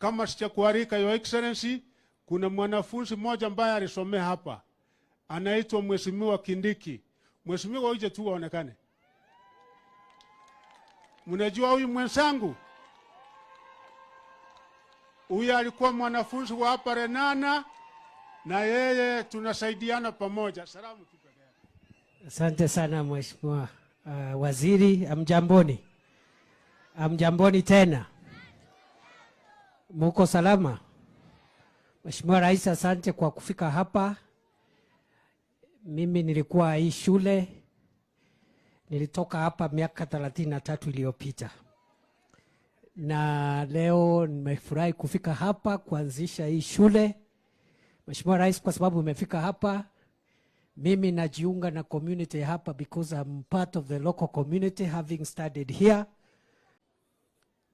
kama sijakualika Your Excellency, kuna mwanafunzi mmoja ambaye alisomea hapa. Anaitwa Mheshimiwa Kindiki. Mheshimiwa uje tu aonekane. Mnajua huyu mwenzangu? Huyu alikuwa mwanafunzi wa hapa Renana na yeye tunasaidiana pamoja. Salamu tu pekee yake. Asante sana Mheshimiwa Waziri, amjamboni. Amjamboni tena. Muko salama? Mheshimiwa Rais, asante kwa kufika hapa. Mimi nilikuwa hii shule, nilitoka hapa miaka 33 iliyopita. Na leo nimefurahi kufika hapa kuanzisha hii shule. Mheshimiwa Rais, kwa sababu umefika hapa, mimi najiunga na community hapa because I'm part of the local community having studied here.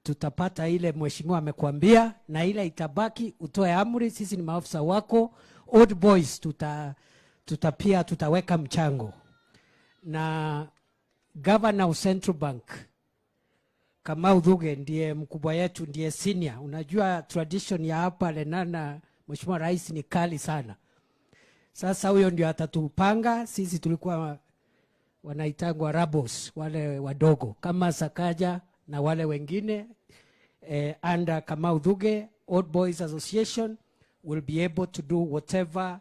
Tutapata ile Mheshimiwa amekuambia, na ile itabaki utoe amri. Sisi ni maafisa wako. Old boys pia tutaweka mchango. Na Governor of Central Bank Kamau Thuge ndiye mkubwa yetu, ndiye senior. Unajua tradition ya hapa Lenana, Mheshimiwa Rais, ni kali sana. Sasa huyo ndio atatupanga. Sisi tulikuwa wanaitangwa rabos, wale wadogo kama Sakaja na wale wengine. Under Kamau Thuge, Old Boys Association will be able to do whatever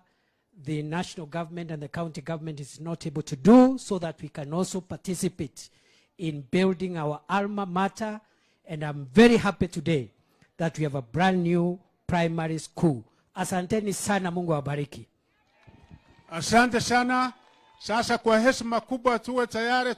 the national government and the county government is not able to do, so that we can also participate in building our alma mater. And I'm very happy today that we have a brand new primary school. Asanteni sana, Mungu awabariki. Asante sana. Sasa kwa heshima kubwa tuwe tayari